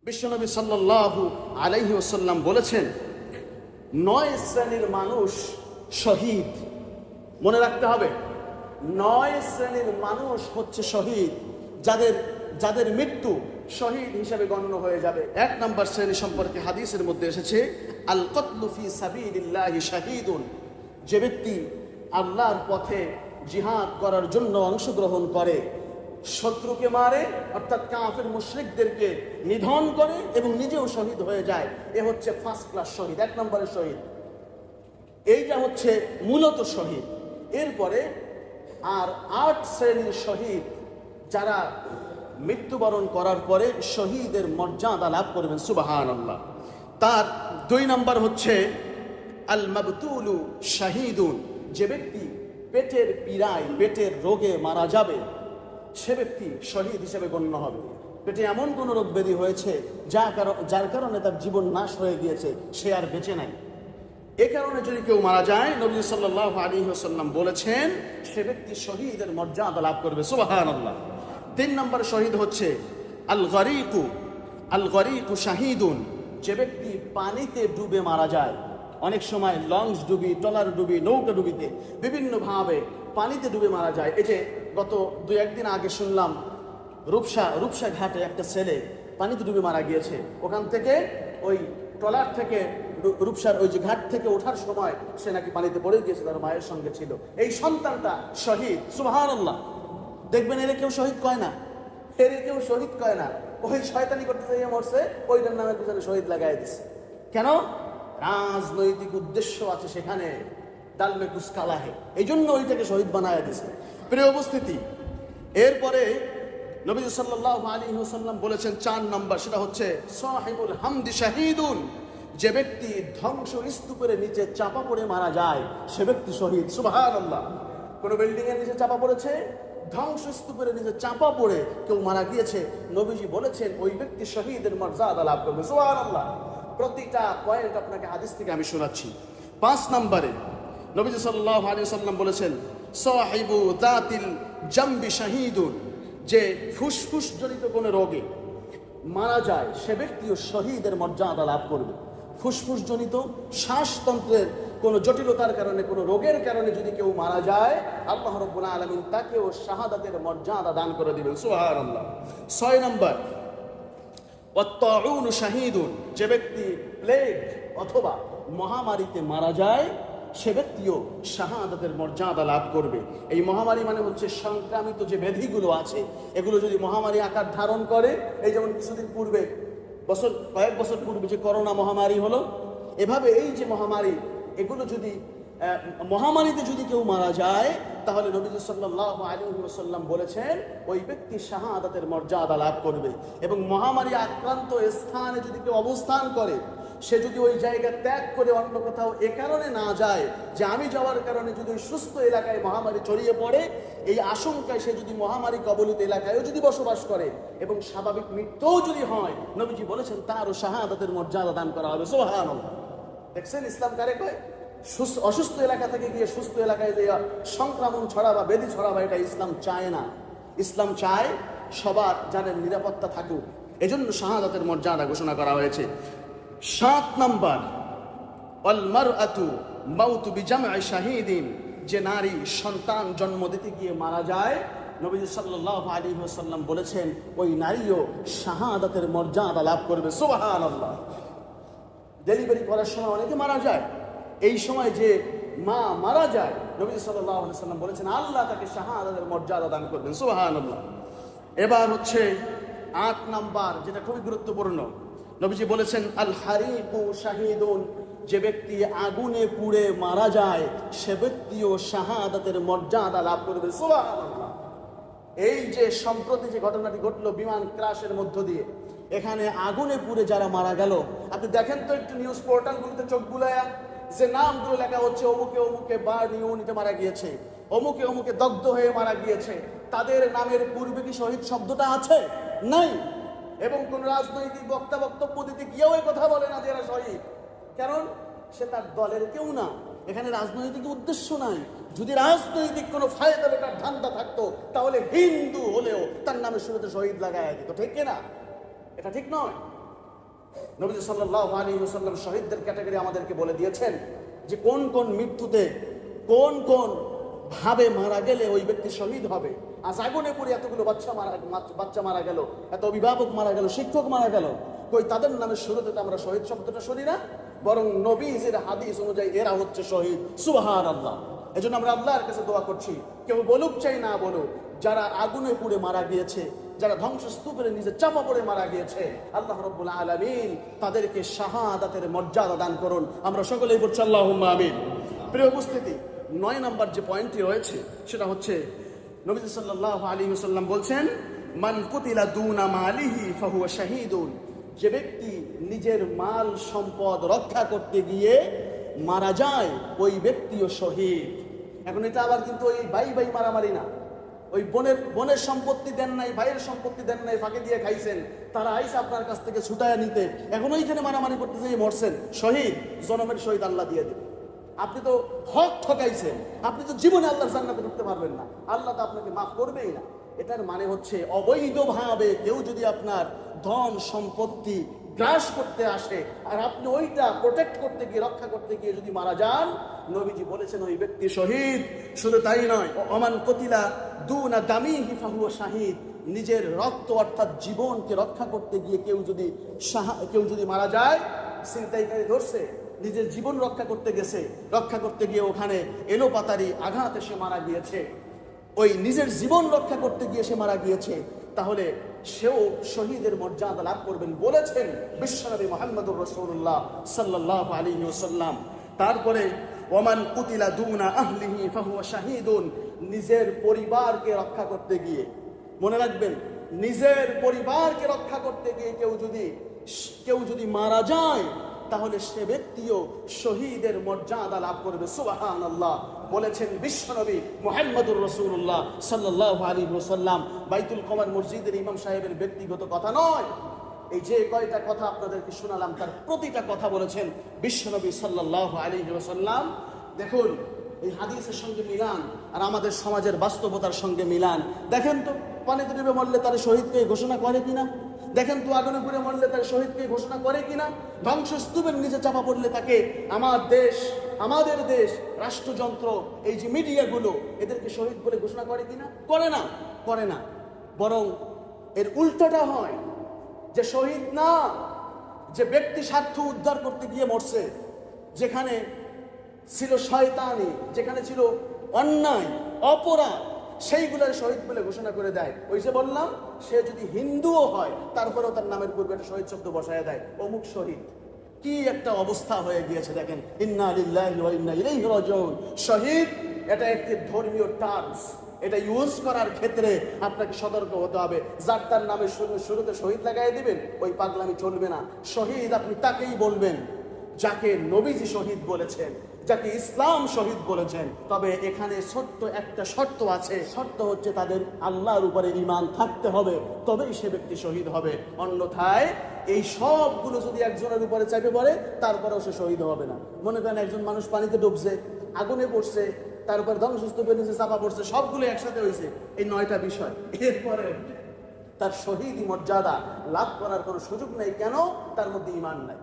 বিশ্বনবী সাল্লাল্লাহু আলাইহি ওয়াসাল্লাম বলেছেন, 9 শ্রেণীর মানুষ শহীদ। মনে রাখতে হবে, 9 শ্রেণীর মানুষ হচ্ছে শহীদ, যাদের মৃত্যু শহীদ হিসেবে গণ্য হয়ে যাবে। 1 নম্বর শ্রেণী সম্পর্কে হাদিসের মধ্যে এসেছে, আল কতলু ফি সাবিলিল্লাহি শাহীদুন, যে ব্যক্তি আল্লাহর পথে জিহাদ করার জন্য অংশগ্রহণ করে, শত্রুকে মারে অর্থাৎ কাফের মুশরিকদেরকে নিধন করে এবং নিজেও শহীদ হয়ে যায়, এ হচ্ছে ফার্স্ট ক্লাস শহীদ, 1 নম্বরের শহীদ। এইটা হচ্ছে মূলত শহীদ। এরপরে আর 8 শ্রেণীর শহীদ, যারা মৃত্যুবরণ করার পরে শহীদের মর্যাদা লাভ করবেন। সুবহানাল্লাহ। তার 2 নম্বর হচ্ছে আল মাবতুলু শাহীদুন, যে ব্যক্তি পেটের পীড়ায় পেটের রোগে মারা যাবে, সে ব্যক্তি শহীদ হিসেবে গণ্য হবে। পেটে এমন কোন রোগ ব্যাধি হয়েছে যার কারণে তার জীবন নাশ হয়ে গিয়েছে, সে আর বেঁচে নাই। এ কারণে যদি কেউ মারা যায়, নবী সাল্লাল্লাহু আলাইহি ওয়াসাল্লাম বলেছেন, সে ব্যক্তি শহীদের মর্যাদা লাভ করবে। সুবহানাল্লাহ। 3 নম্বর শহীদ হচ্ছে আল গরিকু শাহীদুন, যে ব্যক্তি পানিতে ডুবে মারা যায়। অনেক সময় লঞ্চ ডুবি, ট্রলার ডুবি, নৌকা ডুবিতে বিভিন্নভাবে পানিতে ডুবে মারা যায়। এই যে গত 2-1 দিন আগে শুনলাম, রূপসা ঘাটে একটা ছেলে পানিতে ডুবে মারা গিয়েছে। ওখান থেকে ওই ট্রলার থেকে রূপসার ওই যে ঘাট থেকে ওঠার সময় সে নাকি পানিতে পড়ে গিয়েছে, তার মায়ের সঙ্গে ছিল। এই সন্তানটা শহীদ। সুবহানাল্লাহ। দেখবেন এর কেউ শহীদ কয় না, ওই শয়তানি করতে যাইয়ে মরছে, ওইটার নামের পিছনে শহীদ লাগাই দিচ্ছে। কেন? রাজনৈতিক উদ্দেশ্য আছে সেখানে, ডালমে কুছ কালা হে, এই জন্য ওইটাকে শহীদ বানায় দিছে। প্রিয় উপস্থিতি, এরপরে নবী সাল্লাল্লাহু আলাইহি ওয়াসাল্লাম বলেছেন 4 নম্বর, সেটা হচ্ছে সাহিবুল হামদি শাহীদুন, যে ব্যক্তি ধ্বংস স্তূপের নিচে চাপা পড়ে মারা যায়, সে ব্যক্তি শহীদ। সুবহানাল্লাহ। কোন বিল্ডিং এর নিচে চাপা পড়েছে, ধ্বংস স্তূপের নিচে চাপা পড়ে কেউ মারা গিয়েছে, নবীজি বলেছেন ওই ব্যক্তি শহীদের মর্যাদা লাভ করবে। সুবহানাল্লাহ। প্রতিটা পয়েন্ট আপনাকে হাদিস থেকে আমি শোনাচ্ছি। 5 নম্বরে নবীজি সাল্লাল্লাহু আলাইহি ওয়াসাল্লাম বলেছেন, সাহিবু যাতিল জামবি শাহীদুন, যে ফুসফুস জনিত কোনো রোগে মারা যায়, সে ব্যক্তিও শহীদের মর্যাদা লাভ করবে। ফুসফুস জনিত শ্বাসতন্ত্রের কোনো জটিলতার কারণে, কোনো রোগের কারণে যদি কেউ মারা যায়, আল্লাহ রাব্বুল আলামিন তাকেও শাহাদাতের মর্যাদা দান করে দিবেন। সুবহানাল্লাহ। 6 নম্বর ওয়াত-তাউন শাহীদুন, যে ব্যক্তি প্লেগ অথবা মহামারীতে মারা যায়, সে ব্যক্তিও শাহাদাতের মর্যাদা লাভ করবে। এই মহামারী মানে হচ্ছে সংক্রামিত যে ব্যাধিগুলো আছে, এগুলো যদি মহামারী আকার ধারণ করে, এই যেমন কিছুদিন পূর্বে কয়েক বছর পূর্বে যে করোনা মহামারী হলো, এভাবে এই যে মহামারী, এগুলো যদি মহামারীতে যদি কেউ মারা যায়, তাহলে নবী সাল্লাল্লাহু আলাইহি ওয়াসাল্লাম বলেছেন ওই ব্যক্তি শাহাদাতের মর্যাদা লাভ করবে। এবং মহামারী আক্রান্ত স্থানে যদি কেউ অবস্থান করে, সে যদি ওই জায়গা ত্যাগ করে অন্য কোথাও এ কারণে না যায় যে আমি যাওয়ার কারণে যদি ওই সুস্থ এলাকায় মহামারী ছড়িয়ে পড়ে, এই আশঙ্কায় সে যদি মহামারী কবলিত এলাকায়ও যদি বসবাস করে এবং স্বাভাবিক মৃত্যুও যদি হয়, নবীজি বলেছেন তারও শাহাদাতের মর্যাদা দান করা হবে। সুবহানাল্লাহ। দেখছেন ইসলাম কারে কয়? অসুস্থ এলাকা থেকে গিয়ে সুস্থ এলাকায় যে সংক্রমণ ছড়াবা, ব্যাধি ছড়াবা, এটা ইসলাম চায় না। ইসলাম চায় সবার যাদের নিরাপত্তা থাকুক, এজন্য শাহাদাতের মর্যাদা ঘোষণা করা হয়েছে। 7 নম্বর ওয়াল মারআতু মাউতু বিজামঈ শাহীদিন, যে নারী সন্তান জন্ম দিতে গিয়ে মারা যায়, নবী সাল্লাল্লাহু আলাইহি ওয়াসাল্লাম বলেছেন ওই নারীও শাহাদাতের মর্যাদা লাভ করবে। সুবহানাল্লাহ। ডেলিভারি করার সময় অনেকে মারা যায়, এই সময় যে মা মারা যায়, নবী সাল্লাল্লাহু আলাইহি ওয়াসাল্লাম বলেছেন আল্লাহ তাকে শাহাদাতের মর্যাদা দান করবেন। সুবহানাল্লাহ। এবার হচ্ছে 8 নাম্বার, যেটা খুবই গুরুত্বপূর্ণ, নবীজি বলেছেন আল হারিকু শাহীদুন, যে ব্যক্তি আগুনে পুড়ে মারা যায়, সে ব্যক্তিও শাহাদাতের মর্যাদা লাভ করবে। সুবহানাল্লাহ। এই যে সম্প্রতি যে ঘটনাটি ঘটলো বিমান ক্রাশের মধ্য দিয়ে, এখানে আগুনে পুড়ে যারা মারা গেল, আপনি দেখেন তো একটু নিউজ পোর্টালগুলোতে চোখ বুলায়া, যে নামগুলো লেখা হচ্ছে অমুকে অমুকে বার্ন ইউনিটে মারা গিয়েছে, অমুকে অমুকে দগ্ধ হয়ে মারা গিয়েছে, তাদের নামের পূর্বে কি শহীদ শব্দটা আছে? নাই। এবং কোন রাজনৈতিক বক্তব্য দিতে গিয়েও এই কথা বলে না যে এরা শহীদ, কারণ সে তার দলের কেউ না, এখানে রাজনৈতিক উদ্দেশ্য নাই। যদি রাজনৈতিক কোনো ফায়দা লোটার ধান্দা থাকতো, তাহলে হিন্দু হলেও তার নামে শুরুতে শহীদ লাগায় দিত, ঠিক কিনা? এটা ঠিক নয়। নবী সাল্লাল্লাহু আলাইহি ওয়াসাল্লাম শহীদদের ক্যাটাগরি আমাদেরকে বলে দিয়েছেন যে কোন কোন মৃত্যুতে কোন কোন ভাবে মারা গেলে ওই ব্যক্তি শহীদ হবে। আজ আগুনে পড়ে এতগুলো বাচ্চা মারা গেল, এত অভিভাবক মারা গেল, শিক্ষক মারা গেল, কই তাদের নামের শুরুতে তো আমরা শহীদ শব্দটা শুনি না, বরং নবীজির হাদিস অনুযায়ী এরা হচ্ছে শহীদ। সুবহানাল্লাহ। এজন্য আমরা আল্লাহর কাছে দোয়া করছি, কেউ বলুক চাই না বলুক, যারা আগুনে পুড়ে মারা গিয়েছে, যারা ধ্বংসস্তূপের নিজে চাপা পড়ে মারা গিয়েছে, আল্লাহ রাব্বুল আলামিন তাদেরকে শাহাদাতের মর্যাদা দান করুন। আমরা সকলেই বলছি আল্লাহুম্মা আমিন। প্রিয় উপস্থিতি, 9 নম্বর যে পয়েন্টটি রয়েছে সেটা হচ্ছে নবী সাল্লাল্লাহু আলাইহি ওয়াসাল্লাম বলছেন, মান কুতিলা দুনা মালিহি ফাহুয়া শাহীদুন। যে ব্যক্তি নিজের মাল সম্পদ রক্ষা করতে গিয়ে মারা যায়, ওই ব্যক্তিও শহীদ। এখন এটা আবার কিন্তু ওই ভাই ভাই মারামারি না, ওই বোনের সম্পত্তি দেন নাই, ভাইয়ের সম্পত্তি দেন নাই, ফাঁকে দিয়ে খাইছেন, তারা আইসা আপনার কাছ থেকে ছুটায়া নিতে, এখন ওইখানে মারামারি করতে যেয়ে মরছেন, শহীদ, জনমের শহীদ আল্লাহ দিয়ে দেবে। আপনি তো হক ঠকাইছেন, আপনি তো জীবনে আল্লাহর জান্নাতে ঢুকতে পারবেন না, আল্লাহ তো আপনাকে মাফ করবেই না। এটার মানে হচ্ছে অবৈধভাবে কেউ যদি আপনার ধন সম্পত্তি গ্রাস করতে আসে আর আপনি ওইটা প্রোটেক্ট করতে গিয়ে, রক্ষা করতে গিয়ে যদি মারা যান, নবীজি বলেছেন ওই ব্যক্তি শহীদ। শুধু তাই নয়, ওমান কতিলা দুনা দামিহি ফাহুয়া শাহীদ। নিজের রক্ত অর্থাৎ জীবনকে রক্ষা করতে গিয়ে কেউ যদি মারা যায়, ছিনতাইকারী ধরছে, নিজের জীবন রক্ষা করতে গেছে, রক্ষা করতে গিয়ে ওখানে এলোপাতারি আঘাত এসে মারা গিয়েছে, ওই নিজের জীবন রক্ষা করতে গিয়ে সে মারা গিয়েছে, তাহলে সেও শহীদের মর্যাদা লাভ করবেন বলেছেন বিশ্বনবী মুহাম্মদুর রাসূলুল্লাহ সাল্লাল্লাহু আলাইহি ওয়াসাল্লাম। তারপরে ওমান কুতিলা দুনা আহলিহি ফাহুয়া শাহীদুন। নিজের পরিবারকে রক্ষা করতে গিয়ে, মনে রাখবেন, নিজের পরিবারকে রক্ষা করতে গিয়ে কেউ যদি মারা যায়, তাহলে সে ব্যক্তিও শহীদের মর্যাদা লাভ করবে। সুবহানাল্লাহ। বলেছেন বিশ্বনবী মুহাম্মদুর রাসূলুল্লাহ সাল্লাল্লাহু আলাইহি ওয়াসাল্লাম। বাইতুল কমর মসজিদের ইমাম সাহেবের ব্যক্তিগত কথা নয়, এই যে কয়টা কথা আপনাদেরকে শোনালাম তার প্রতিটা কথা বলেছেন বিশ্বনবী সাল্লাল্লাহু আলাইহি ওয়াসাল্লাম। দেখুন, এই হাদিসের সঙ্গে মিলান আর আমাদের সমাজের বাস্তবতার সঙ্গে মিলান। দেখেন তো, পানিতে ডুবে মরলে তার শহীদকে ঘোষণা করে কিনা? দেখেন তো, আগুনে পুড়ে মরলে তার শহীদকে ঘোষণা করে কিনা? ধ্বংসস্তূপের নিচে চাপা পড়লে তাকে আমাদের দেশ রাষ্ট্রযন্ত্র, এই যে মিডিয়াগুলো, এদেরকে শহীদ বলে ঘোষণা করে কিনা? করে না। বরং এর উল্টাটা হয়, যে শহীদ না, যে ব্যক্তি স্বার্থ উদ্ধার করতে গিয়ে মরছে, যেখানে ছিল শয়তানি, যেখানে ছিল অন্যায় অপরাধ, সেইগুলোর শহীদ বলে ঘোষণা করে দেয়। ওই যে বললাম, সে যদি হিন্দুও হয় তারপরেও তার নামের পূর্বে একটা শহীদ শব্দ বসায় দেয়, অমুক শহীদ। কি একটা অবস্থা হয়ে গিয়েছে দেখেন। ইন্না লিল্লাহি ওয়া ইন্না ইলাইহি রাজিউন। শহীদ এটা একটি ধর্মীয় টার্মস, এটা ইউজ করার ক্ষেত্রে আপনাকে সতর্ক হতে হবে। যার তার নামে শুরুতে শহীদ লাগাই দিবেন, ওই পাগলামি চলবে না। শহীদ আপনি তাকেই বলবেন যাকে নবীজি শহীদ বলেছেন, যাকে ইসলাম শহীদ বলেছেন। তবে এখানে ছোট্ট একটা শর্ত আছে, শর্ত হচ্ছে তাদের আল্লাহর উপরে ঈমান থাকতে হবে, তবেই সে ব্যক্তি শহীদ হবে। অন্যথায় এই সবগুলো যদি একজনের উপরে চাপে পড়ে, তারপরেও সে শহীদ হবে না। মনে করেন একজন মানুষ পানিতে ডুবছে, আগুনে পড়ছে, তার উপর ধ্বংসস্তূপের নিচে চাপা পড়ছে, সবগুলো একসাথে হয়েছে, এই 9টা বিষয়। এরপরে তার শহীদ মর্যাদা লাভ করার কোনো সুযোগ নেই। কেন? তার মধ্যে ঈমান নাই।